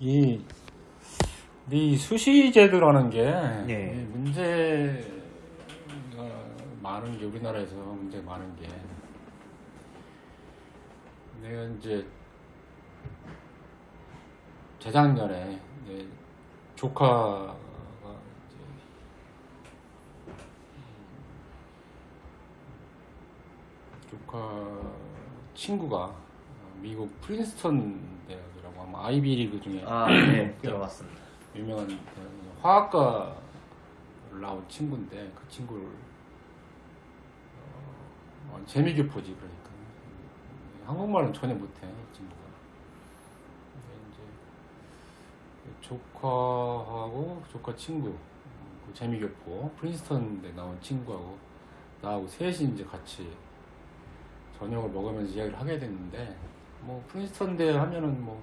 이, 이 수시 제도라는 게 네. 이 문제가 많은 게 우리나라에서 문제가 많은 게 내가 이제 재작년에 이제 조카가 이제 조카 친구가 미국 프린스턴 대학이라고 아마 아이비리그 중에 네, 들어봤습니다. 유명한 화학과를 나온 친구인데 그 친구를 재미교포지 그러니까 한국말은 전혀 못해 이 친구가. 근데 이제 조카하고 조카 친구 그 재미교포 프린스턴대 나온 친구하고 나하고 셋이 이제 같이 저녁을 먹으면서 이야기를 하게 됐는데 뭐 프린스턴대 하면은 뭐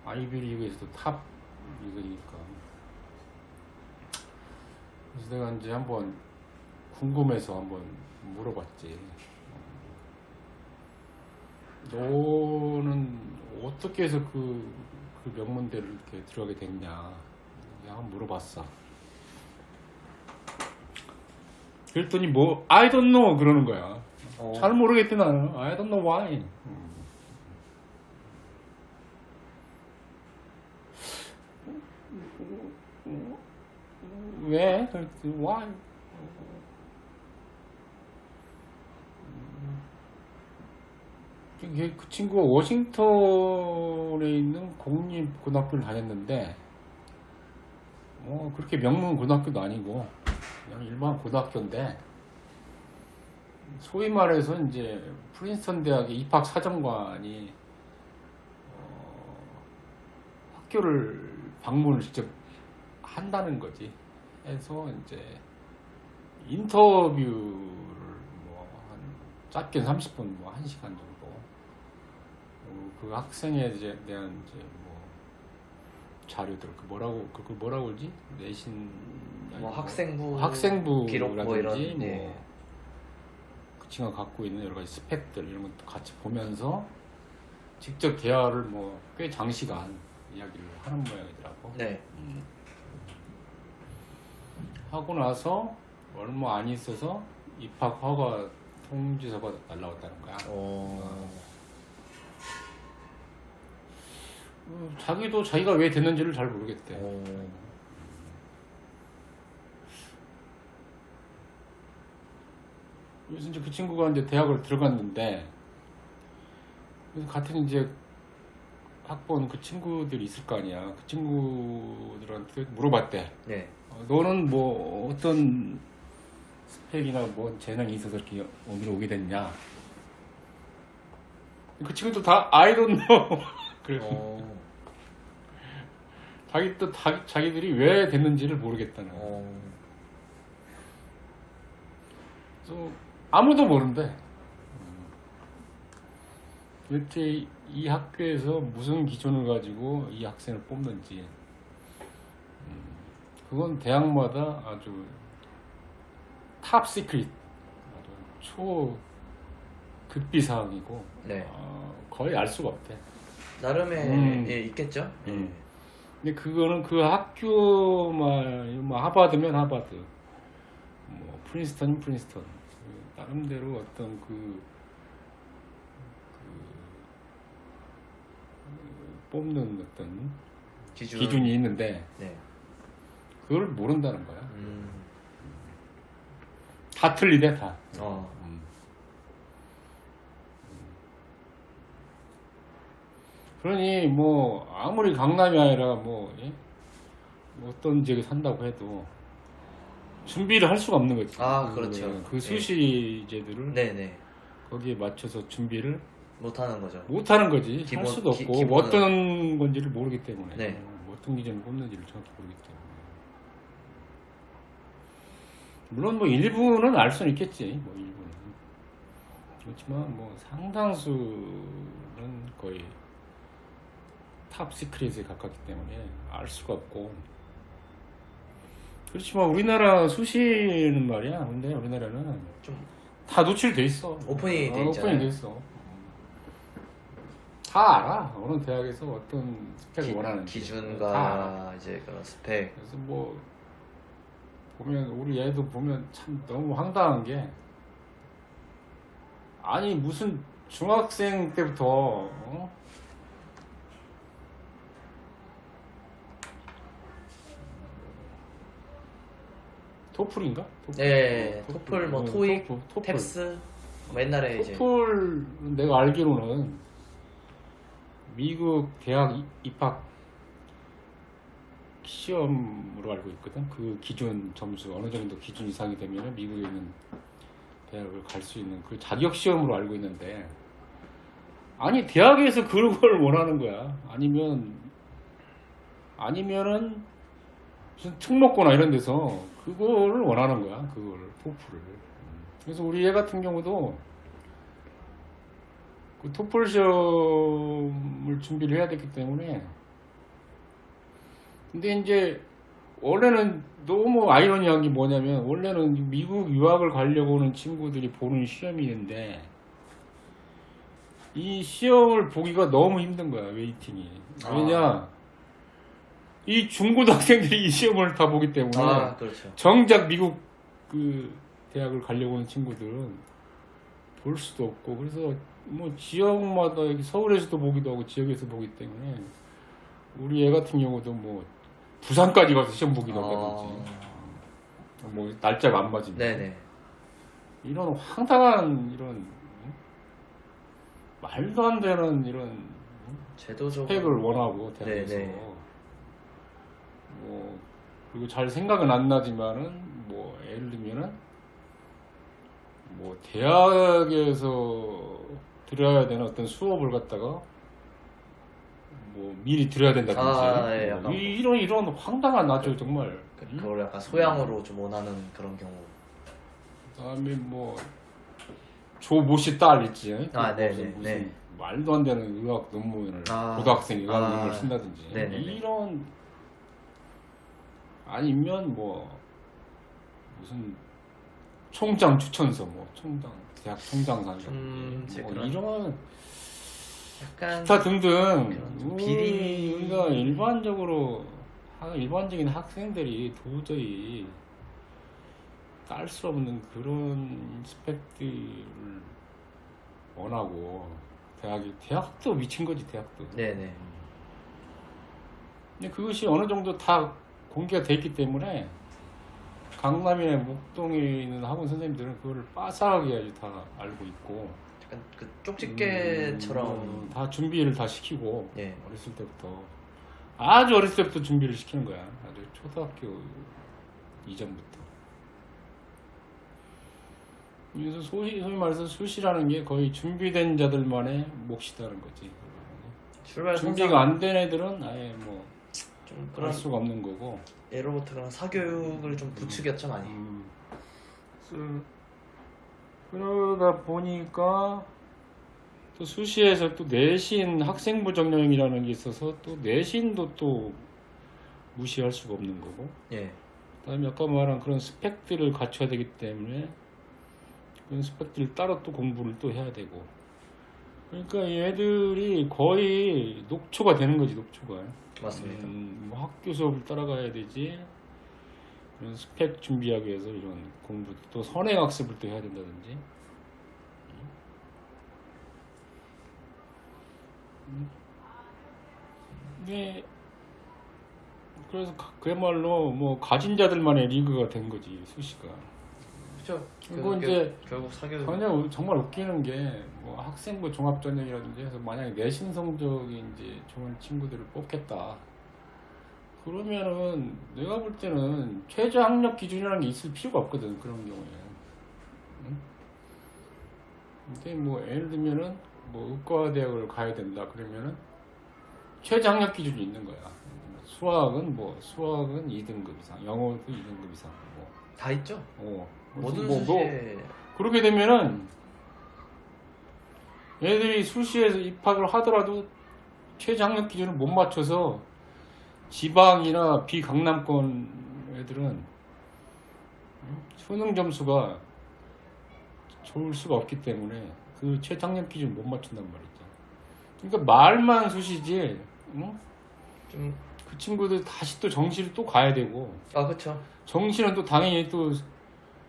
아이비리그에서도 탑 리그니까 그래서 내가 이제 한번 궁금해서 한번 물어봤지. 너는 어떻게 해서 그 명문대를 이렇게 들어가게 됐냐 한번 물어봤어. 그랬더니 뭐 I don't know 그러는 거야. 잘 모르겠대 나는. I don't know why. 왜? Why? 그 친구가 워싱턴에 있는 공립고등학교를 다녔는데 그렇게 명문 고등학교도 아니고 그냥 일반 고등학교인데 소위 말해서 이제 프린스턴 대학의 입학 사정관이 학교를 방문을 직접 한다는 거지. 해서 이제 인터뷰를 뭐 한 짧게 30분 뭐 1시간 정도 그 학생에 대한 이제 뭐 자료들 그걸 뭐라고 그러지? 내신 뭐 학생부 기록 기록부라든지 뭐 이런 뭐 그 친구가 갖고 있는 여러 가지 스펙들 이런 것도 같이 보면서 직접 대화를 뭐 꽤 장시간 이야기를 하는 모양이더라고. 네. 하고 나서 얼마 안 있어서 입학 허가 통지서가 날라왔다는 거야. 자기도 자기가 왜 됐는지를 잘 모르겠대. 그래서 이제 그 친구가 이제 대학을 들어갔는데 그래서 같은 이제 학번 그 친구들이 있을 거 아니야. 그 친구들한테 물어봤대. 네. 너는 뭐 어떤 스펙이나 뭐 재능이 있어서 이렇게 여기로 오게 됐냐? 그 친구도 다 I don't know. 그래서 자기들이 왜 됐는지를 모르겠다는 거야. 그래서 아무도 모른대. 도대체 이 학교에서 무슨 기준을 가지고 이 학생을 뽑는지. 그건 대학마다 아주 탑 시크릿, 아주 초 극비 사항이고 거의 알 수가 없대. 나름의 있겠죠. 근데 그거는 그 학교만 뭐 하버드면 하버드, 뭐 프린스턴은 프린스턴 나름대로 어떤 뽑는 어떤 기준이 있는데 그걸 모른다는 거야. 다 틀리대 다. 그러니 뭐 아무리 강남이 아니라 뭐 어떤 지역에 산다고 해도 준비를 할 수가 없는 거지. 그렇죠. 그 수시제들을 네네. 거기에 맞춰서 준비를 못하는 거죠. 못하는 거지. 할 수도 없고 뭐 어떤 건지를 모르기 때문에 뭐 어떤 기준을 뽑는지를 정확히 모르기 때문에 물론 뭐 일부는 알 수는 있겠지. 뭐 일부는 그렇지만 뭐 상당수는 거의 탑 시크릿에 가깝기 때문에 알 수가 없고. 그렇지만 우리나라 수시는 말이야. 근데 우리나라는 좀 다 노출돼 있어. 오픈이 돼 있잖아요. 오픈이 돼 있어. 다 알아. 어느 대학에서 어떤 스펙을 원하는지 다 알아. 기준과 이제 그런 스펙. 그래서 뭐 보면 우리 애도 보면 참 너무 황당한 게 아니 무슨 중학생 때부터 토플인가? 네, 토플, 뭐 토익, 토플. 탭스. 뭐 옛날에 이제 토플 내가 알기로는 미국 대학 입학 시험으로 알고 있거든. 그 기준 점수 어느 정도 기준 이상이 되면 미국에 있는 대학을 갈 수 있는 그 자격 시험으로 알고 있는데 아니 대학에서 그걸 원하는 거야. 아니면은 무슨 특목고나 이런 데서 그거를 원하는 거야. 그걸 토플을. 그래서 우리 애 같은 경우도 그 토플 시험을 준비를 해야 됐기 때문에 근데 이제 원래는 너무 아이러니한 게 뭐냐면 원래는 미국 유학을 가려고 하는 친구들이 보는 시험이 있는데 이 시험을 보기가 너무 힘든 거야. 웨이팅이. 왜냐 이 중고등학생들이 이 시험을 다 보기 때문에 그렇죠. 정작 미국 그 대학을 가려고 하는 친구들은 볼 수도 없고 그래서 뭐 지역마다 여기 서울에서도 보기도 하고 지역에서 보기 때문에 우리 애 같은 경우도 뭐 부산까지 가서 시험 보기도 한다든지 뭐 날짜가 안 맞으면 네네. 이런 황당한 이런 말도 안 되는 이런 제도적으로 스펙을 원하고 대학에서 네네. 뭐 그리고 잘 생각은 안 나지만은 뭐 예를 들면은 뭐 대학에서 들어야 되는 어떤 수업을 갖다가 뭐 미리 들어야 된다든지 예, 뭐 약간 이런 황당한 아주 정말 그걸 약간 소양으로 좀 원하는 그런 경우. 그다음에 뭐 조모씨 딸 있지 네네. 무슨 말도 안 되는 의학 논문을 고등학생 의학 논문을 쓴다든지 네네네. 이런 아니면 뭐 무슨 총장 추천서 뭐 총장 대학 총장상 이제 뭐 그런 이런 약간 기타 등등 그런 비리 우리가 일반적인 학생들이 도저히 딸 수 없는 그런 스펙들을 원하고 대학도 미친 거지 대학도. 네네. 근데 그것이 어느 정도 다 공개가 돼 있기 때문에 강남이나 목동에 있는 학원 선생님들은 그거를 빠삭하게 아주 다 알고 있고 약간 그 쪽집게처럼 다 준비를 다 시키고 예. 어렸을 때부터 아주 어렸을 때부터 준비를 시키는 거야. 아주 초등학교 이전부터. 그래서 소위 말해서 수시라는 게 거의 준비된 자들만의 몫이다는 거지. 출발 준비가 안 된 애들은 아예 뭐 좀 할 그런 수가 없는 거고. 예로부터 그런 사교육을 좀 부추겼죠 많이. 그러다 보니까 또 수시에서 또 내신 학생부 전형이라는 게 있어서 또 내신도 또 무시할 수가 없는 거고. 예. 그다음에 아까 말한 그런 스펙들을 갖춰야 되기 때문에 그런 스펙들을 따로 또 공부를 또 해야 되고. 그러니까 얘들이 거의 녹초가 되는 거지 녹초가. 맞습니다. 뭐 학교 수업을 따라가야 되지. 이런 스펙 준비하기 위해서 이런 공부 또 선행학습을 또 해야 된다든지. 네. 그래서 그야말로 뭐 가진 자들만의 리그가 된 거지 수시가. 그렇죠. 그리고 이제 결국 사교육. 정말 웃기는 게 뭐 학생부 종합전형이라든지 해서 만약에 내신 성적이 이제 좋은 친구들을 뽑겠다. 그러면은 내가 볼 때는 최저 학력 기준이라는 게 있을 필요가 없거든 그런 경우에. 응? 근데 뭐 예를 들면은 뭐 의과대학을 가야 된다 그러면은 최저 학력 기준이 있는 거야. 수학은 2등급 이상, 영어도 2등급 이상. 뭐. 다 있죠. 모든 뭐, 수시에 그렇게 되면은 애들이 수시에서 입학을 하더라도 최저 학력 기준을 못 맞춰서 지방이나 비강남권 애들은 수능 점수가 좋을 수가 없기 때문에 그 최저 학력 기준을 못 맞춘단 말이죠. 그러니까 말만 수시지, 응? 좀, 그 친구들 다시 또 정시를 또 가야 되고, 아, 그쵸. 정시는 또 당연히 또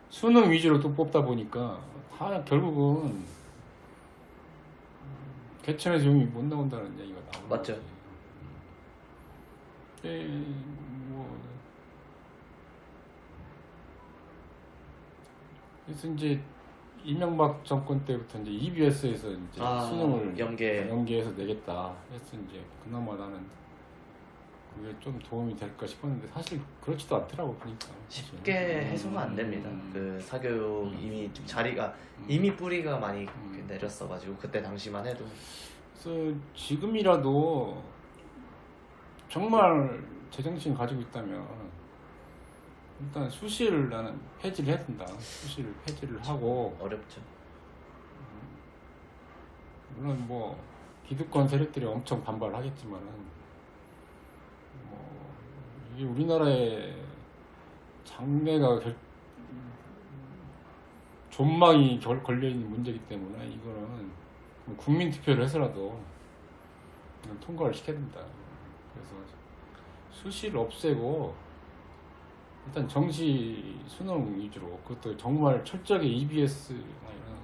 수능 위주로 또 뽑다 보니까 다 결국은 개천에서 용이 못 나온다는 얘기가 나오는 맞죠. 거지. 뭐 그래서 이제 이명박 정권 때부터 이제 EBS에서 이제 아, 수능을 연계해서 내겠다 해서 이제 그나마 나는 그게 좀 도움이 될까 싶었는데 사실 그렇지도 않더라고 보니까. 쉽게 해소가 안 됩니다. 그 사교육 이미 좀 자리가 음. 이미 뿌리가 많이 내렸어가지고 그때 당시만 해도 그래서 지금이라도 정말 제정신 가지고 있다면 일단 수시를 나는 폐지를 해야 된다. 수시를 폐지를 하고, 어렵죠. 물론 뭐 기득권 세력들이 엄청 반발을 하겠지만은 뭐 이게 우리나라의 장래가 존망이 걸려 있는 문제이기 때문에 이거는 뭐 국민 투표를 해서라도 그냥 통과를 시켜야 된다. 그래서 수시를 없애고 일단 정시 수능 위주로, 그것도 정말 철저하게 EBS나 이런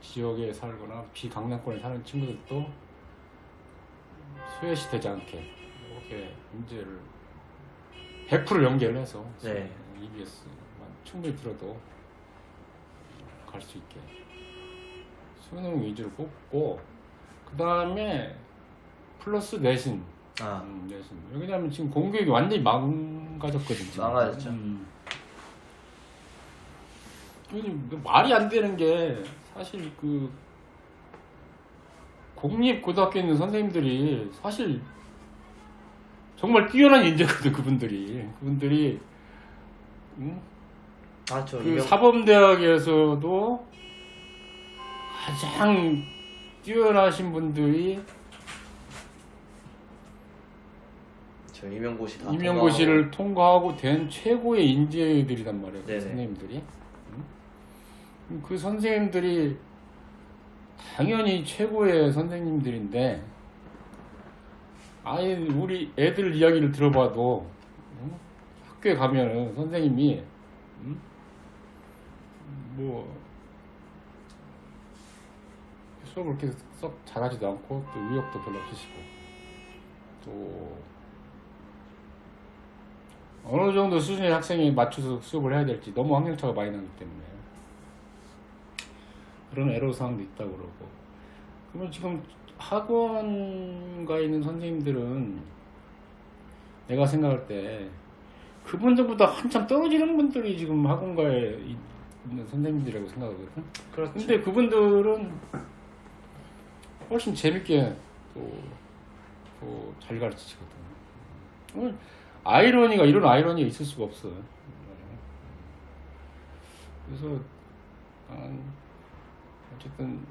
지역에 살거나 비강남권에 사는 친구들도 소외시 되지 않게 이렇게 문제를 100% 연결해서 네. EBS만 충분히 들어도 갈 수 있게 수능 위주로 뽑고, 그 다음에 플러스 내신. 내신. 왜냐면 지금 공교육이 완전히 망가졌거든요. 망가졌죠. 요즘 말이 안 되는 게 사실 그 공립 고등학교에 있는 선생님들이 사실 정말 뛰어난 인재거든. 그분들이 아, 저 그 사범대학에서도 가장 뛰어나신 분들이 저 임용고시 다 임용고시를 통과하고 된 최고의 인재들이란 말이에요. 그 네네. 선생님들이. 그 선생님들이 당연히 최고의 선생님들인데, 아예 우리 애들 이야기를 들어봐도 학교에 가면은 선생님이 뭐 수업을 그렇게 썩 잘하지도 않고 또 의욕도 별로 없으시고 또 어느 정도 수준의 학생이 맞춰서 수업을 해야 될지 너무 학년차가 많이 나기 때문에 그런 애로사항도 있다고 그러고. 그러면 지금 학원가에 있는 선생님들은 내가 생각할 때 그분들보다 한참 떨어지는 분들이 지금 학원가에 있는 선생님들이라고 생각하거든. 그렇죠. 근데 그분들은 훨씬 재밌게 또 잘 가르치시거든. 이런 아이러니가 있을 수가 없어. 그래서 어쨌든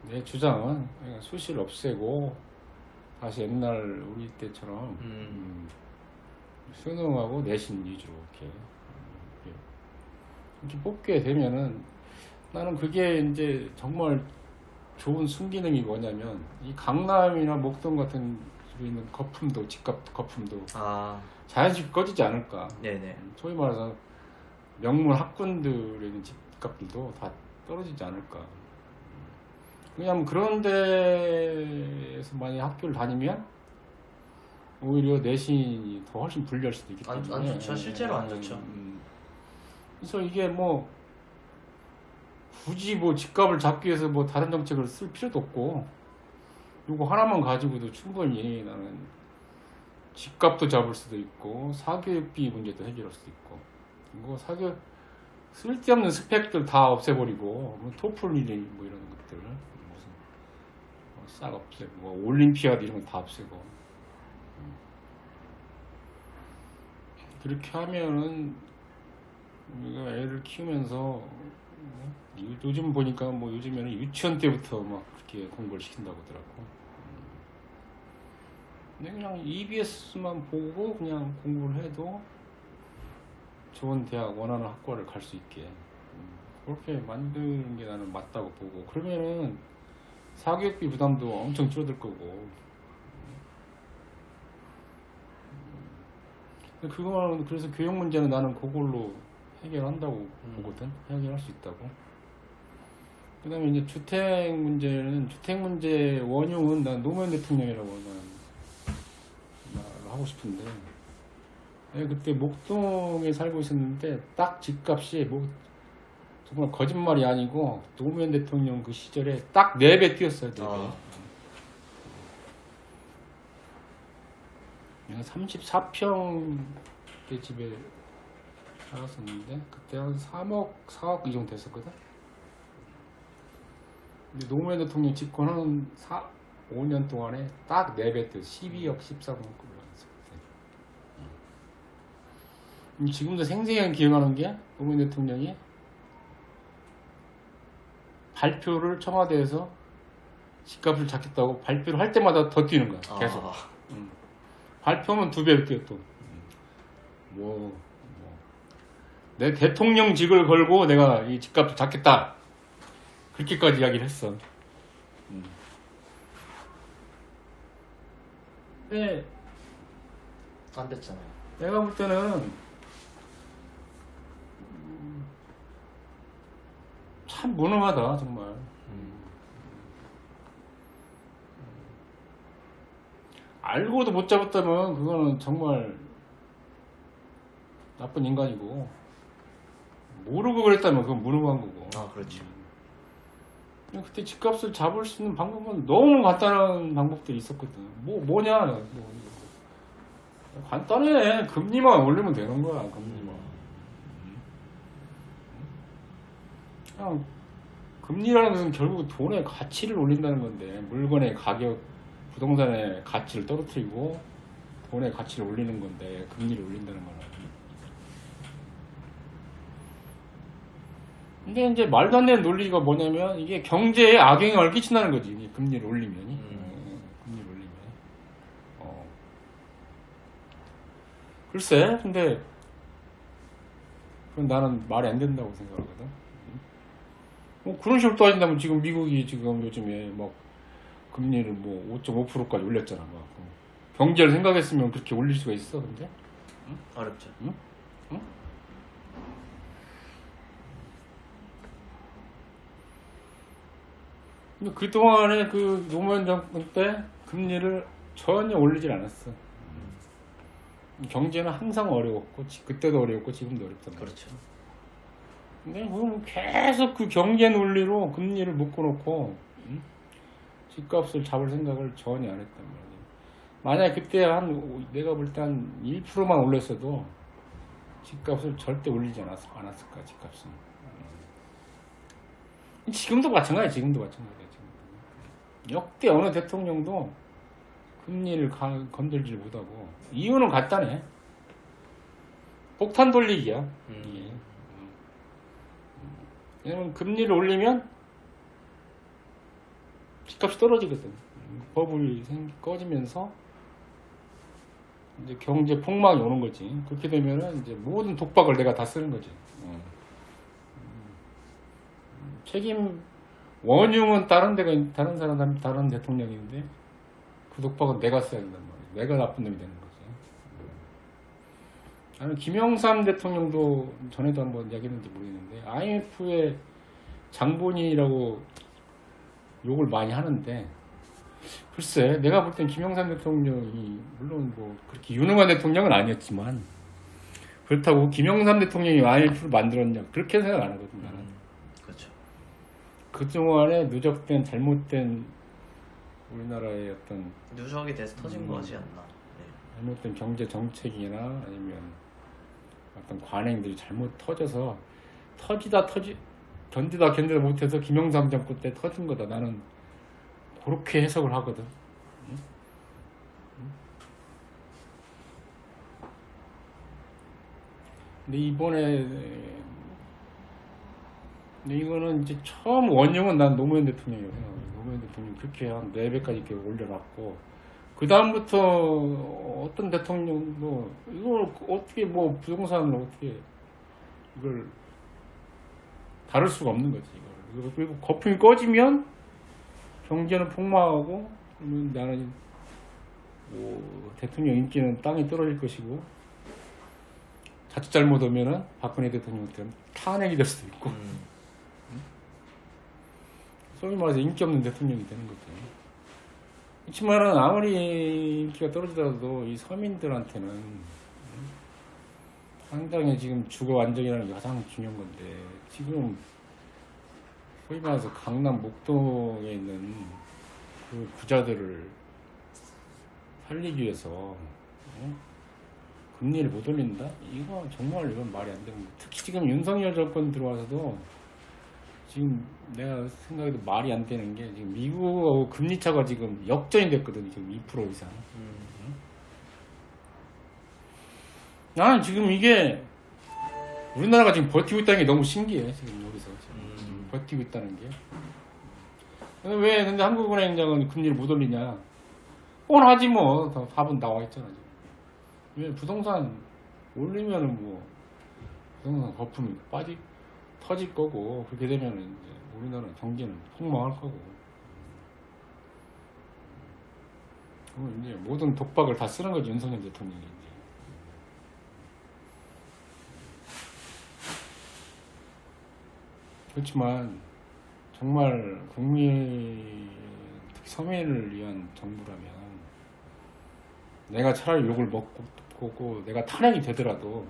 내 주장은 그냥 수시를 없애고 다시 옛날 우리 때처럼 수능하고 내신 위주로 이렇게 뽑게 되면은 나는 그게 이제 정말 좋은 순기능이 뭐냐면 이 강남이나 목동 같은 집에 있는 거품도, 집값 거품도 자연스럽게 꺼지지 않을까. 네네. 소위 말해서 명문 학군들에 있는 집값들도 다 떨어지지 않을까. 왜냐하면 그런 데에서 만약에 학교를 다니면 오히려 내신이 더 훨씬 불리할 수도 있기 때문에. 안 좋죠. 실제로 안 좋죠. 그래서 이게 뭐 굳이 뭐 집값을 잡기 위해서 뭐 다른 정책을 쓸 필요도 없고 이거 하나만 가지고도 충분히 나는 집값도 잡을 수도 있고 사교육비 문제도 해결할 수도 있고, 그리고 사교육 쓸데없는 스펙들 다 없애버리고 뭐 토플이니 뭐 이런 것들 무슨 싹 없애고 뭐 올림피아드 이런 거 다 없애고 그렇게 하면은 우리가 애를 키우면서 요즘 보니까 뭐 요즘에는 유치원 때부터 막 그렇게 공부를 시킨다고 하더라고. 근데 그냥 EBS만 보고 그냥 공부를 해도 좋은 대학 원하는 학과를 갈 수 있게 그렇게 만드는 게 나는 맞다고 보고, 그러면은 사교육비 부담도 엄청 줄어들 거고. 그거는 그래서 교육 문제는 나는 그걸로 해결한다고 보거든. 해결할 수 있다고. 그다음에 이제 주택 문제 원흉은 난 노무현 대통령이라고 난 하고 싶은데, 내가 그때 목동에 살고 있었는데 딱 집값이 뭐 정말 거짓말이 아니고 노무현 대통령 그 시절에 딱 4배 뛰었어요. 4배. 내가 34평대 집에 살았었는데 그때 한 3억, 4억 이 정도 됐었거든. 근데 노무현 대통령 집권한 5년 동안에 딱 4배 뛰어 12억, 14억 올랐어. 지금도 생생하게 기억하는 게 노무현 대통령이 발표를 청와대에서 집값을 잡겠다고 발표를 할 때마다 더 뛰는 거야. 계속. 발표하면 2배로 뛰어 또. 내 대통령직을 걸고 내가 이 집값을 잡겠다. 그렇게까지 이야기를 했어. 근데 안 됐잖아요. 내가 볼 때는 참 무능하다 정말. 알고도 못 잡았다면 그거는 정말 나쁜 인간이고, 모르고 그랬다면 그건 무능한 거고. 그렇죠. 그때 집값을 잡을 수 있는 방법은 너무 간단한 방법들이 있었거든. 뭐냐? 간단해. 금리만 올리면 되는 거야. 금리만. 그냥 금리라는 것은 결국 돈의 가치를 올린다는 건데, 물건의 가격, 부동산의 가치를 떨어뜨리고 돈의 가치를 올리는 건데, 금리를 올린다는 거는. 근데 이제 말도 안 되는 논리가 뭐냐면, 이게 경제에 악영향을 끼친다는 거지. 이 금리를 올리면. 금리를 올리면. 글쎄, 근데 그건 나는 말이 안 된다고 생각하거든. 그런 식으로 따진다면 지금 미국이 지금 요즘에 막 금리를 뭐 5.5%까지 올렸잖아. 막. 경제를 생각했으면 그렇게 올릴 수가 있어, 근데? 어렵죠. 응? 근데 그동안에 그 노무현 정권 때 금리를 전혀 올리질 않았어. 경제는 항상 어려웠고, 그때도 어려웠고, 지금도 어렵단 말이야. 그렇죠. 근데 그럼 계속 그 경제 논리로 금리를 묶어놓고, 집값을 잡을 생각을 전혀 안 했단 말이야. 만약에 그때 내가 볼 때 한 1%만 올렸어도 집값을 절대 올리지 않았을 거야, 집값은. 지금도 마찬가지야, 지금도. 역대 어느 대통령도 금리를 건들지 못하고, 이유는 간단해. 폭탄 돌리기야. 왜냐면 금리를 올리면 집값이 떨어지거든. 버블이 꺼지면서 이제 경제 폭망이 오는 거지. 그렇게 되면은 이제 모든 독박을 내가 다 쓰는 거지. 책임 원흉은 다른 사람, 다른 대통령인데 그 독박은 내가 써야 된단 말이야. 내가 나쁜 놈이 되는 거지. 나는 김영삼 대통령도 전에도 한번 이야기했는지 모르겠는데, IMF의 장본인이라고 욕을 많이 하는데, 글쎄 내가 볼 땐 김영삼 대통령이 물론 뭐 그렇게 유능한 대통령은 아니었지만, 그렇다고 김영삼 대통령이 IMF를 만들었냐 그렇게 생각 안 하거든. 나는. 그렇죠. 그동안에 누적된 잘못된 우리나라의 어떤 누적이 돼서 터진 거지 않나. 네. 잘못된 경제 정책이나 아니면 어떤 관행들이 잘못 터져서 견디다 못해서 김영삼 정권 때 터진 거다. 나는 그렇게 해석을 하거든. 근데 이거는 이제 처음 원흉은 난 노무현 대통령이에요. 노무현 대통령이 그렇게 한 4배까지 이렇게 올려놨고, 그 다음부터 어떤 대통령도 이걸 어떻게 뭐 부동산을 어떻게 이걸 다룰 수가 없는 거지. 이거를. 그리고 거품이 꺼지면 경제는 폭망하고, 그러면 나는 뭐 대통령 인기는 땅에 떨어질 것이고, 자칫 잘못하면은 박근혜 대통령처럼 탄핵이 될 수도 있고, 소위 말해서 인기 없는 대통령이 되는 거죠. 그렇지만은 아무리 인기가 떨어지더라도 이 서민들한테는 상당히 지금 주거 안정이라는 게 가장 중요한 건데, 지금 소위 말해서 강남 목동에 있는 그 부자들을 살리기 위해서 금리를 못 올린다? 이거 정말 이건 말이 안 되는 거예요. 특히 지금 윤석열 정권 들어와서도 지금 내가 생각해도 말이 안 되는 게, 지금 미국하고 금리 차가 지금 역전이 됐거든. 지금 2% 이상. 나는 지금 이게 우리나라가 지금 버티고 있다는 게 너무 신기해. 지금 여기서 지금 버티고 있다는 게. 왜 근데 한국은행장은 금리를 못 올리냐? 뻔하지 뭐. 답은 나와 있잖아. 지금. 왜 부동산 올리면은 뭐 부동산 거품이 터질 거고, 그렇게 되면은 이제 우리나라 경제는 폭망할 거고. 그럼 이제 모든 독박을 다 쓰는 거지, 윤석열 대통령이 이제. 그렇지만 정말 국민, 특히 서민을 위한 정부라면 내가 차라리 욕을 먹고 내가 탄핵이 되더라도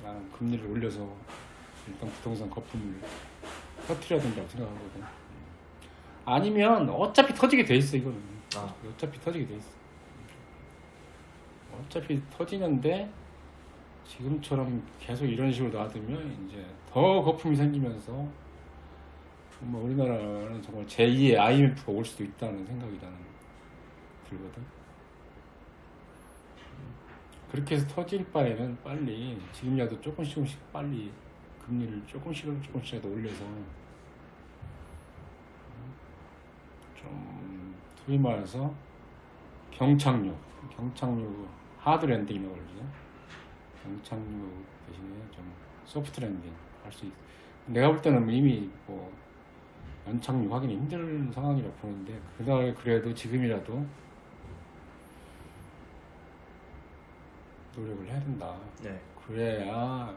나는 금리를 올려서 일단 부동산 거품을 터뜨려야 된다고 생각하거든. 아니면 어차피 터지게 돼 있어. 이거는 어차피 터지게 돼 있어. 어차피 터지는데 지금처럼 계속 이런 식으로 놔두면 이제 더 거품이 생기면서 정말 우리나라는 정말 제2의 IMF가 올 수도 있다는 생각이 나는 들거든. 그렇게 해서 터질 바에는 빨리 지금이라도 조금씩 빨리 금리를 조금씩이라도 올려서 좀 소위 말해서 경착륙 하드 랜딩이라고 그러죠. 경착륙 대신에 좀 소프트 랜딩 할 수 있어. 내가 볼 때는 이미 뭐 연착륙 하기는 힘든 상황이라고 보는데, 그래도 지금이라도 노력을 해야 된다. 네. 그래야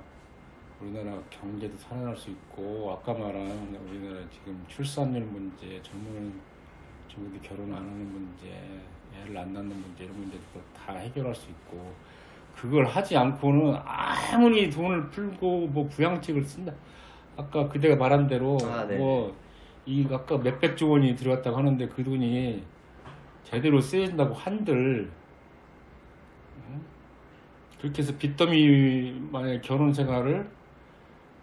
우리나라 경제도 살아날 수 있고, 아까 말한 우리나라 지금 출산율 문제, 젊은 친구들이 결혼 안 하는 문제, 애를 안 낳는 문제, 이런 문제도 다 해결할 수 있고, 그걸 하지 않고는 아무리 돈을 풀고 뭐 부양책을 쓴다. 아까 그대가 말한 대로 아까 몇백조 원이 들어갔다고 하는데 그 돈이 제대로 쓰여진다고 한들, 그렇게 해서 빚더미 만약 결혼 생활을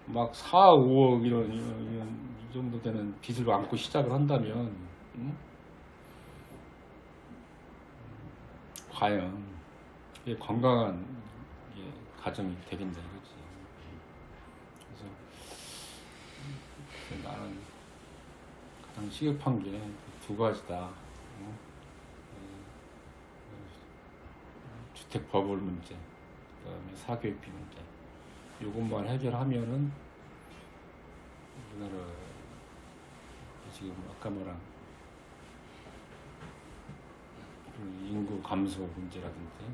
막 4, 5억 이런 이 정도 되는 빚을 안고 시작을 한다면 과연 이게 건강한 가정이 되겠냐 이거지. 그래서 나는 가장 시급한 게 두 가지다. 주택 버블 문제, 그다음에 사교육비 문제. 이것만 해결하면은 우리나라 지금 아까 말한 인구 감소 문제라든지,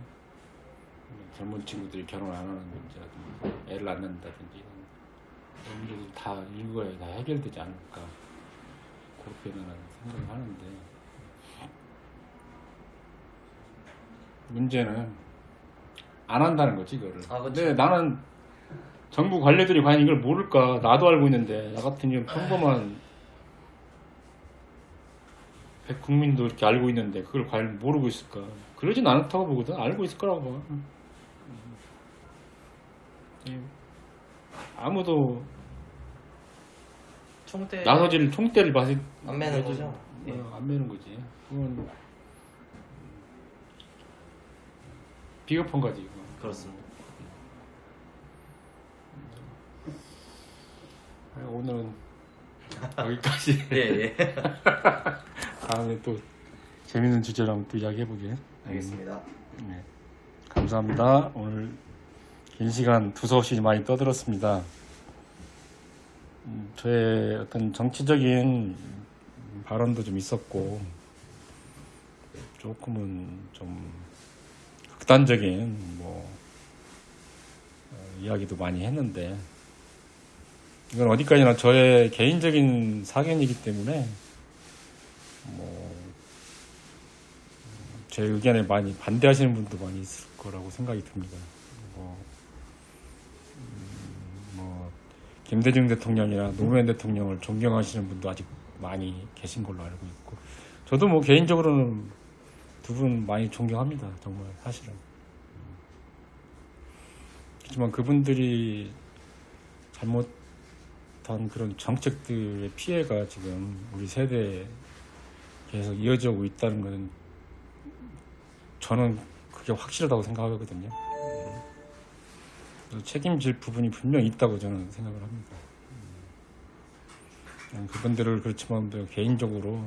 젊은 친구들이 결혼 안 하는 문제라든지, 애를 안 낳는다든지 이런 문제들 다 일거에 다 해결되지 않을까, 그렇게 나는 생각을 하는데, 문제는 안 한다는 거지 이거를. 근데 나는 정부 관료들이 과연 이걸 모를까? 나도 알고 있는데, 나 같은 경우 평범한 국민도 이렇게 알고 있는데 그걸 과연 모르고 있을까? 그러진 않다고 보거든. 알고 있을 거라고 봐. 아무도 나서질 총대를 안 매는 거죠? 안 매는 거지. 그건 비겁한 거지. 이거. 그렇습니다. 오늘은 여기까지. 예. 다음에 또 재밌는 주제로 한번 또 이야기해보게. 알겠습니다. 네. 감사합니다. 오늘 긴 시간 두서없이 많이 떠들었습니다. 저의 어떤 정치적인 발언도 좀 있었고 조금은 좀 극단적인 이야기도 많이 했는데 이건 어디까지나 저의 개인적인 사견이기 때문에 제 의견에 많이 반대하시는 분도 많이 있을 거라고 생각이 듭니다. 김대중 대통령이나 노무현 대통령을 존경하시는 분도 아직 많이 계신 걸로 알고 있고 저도 개인적으로는 두 분 많이 존경합니다. 정말 사실은. 하지만 그분들이 잘못한 그런 정책들의 피해가 지금 우리 세대에 계속 이어져 오고 있다는 것은 저는 그게 확실하다고 생각하거든요. 책임질 부분이 분명히 있다고 저는 생각을 합니다. 그분들을 그렇지만 개인적으로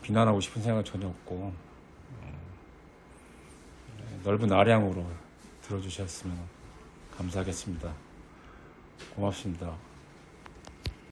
비난하고 싶은 생각은 전혀 없고 넓은 아량으로 들어주셨으면 감사하겠습니다. 고맙습니다.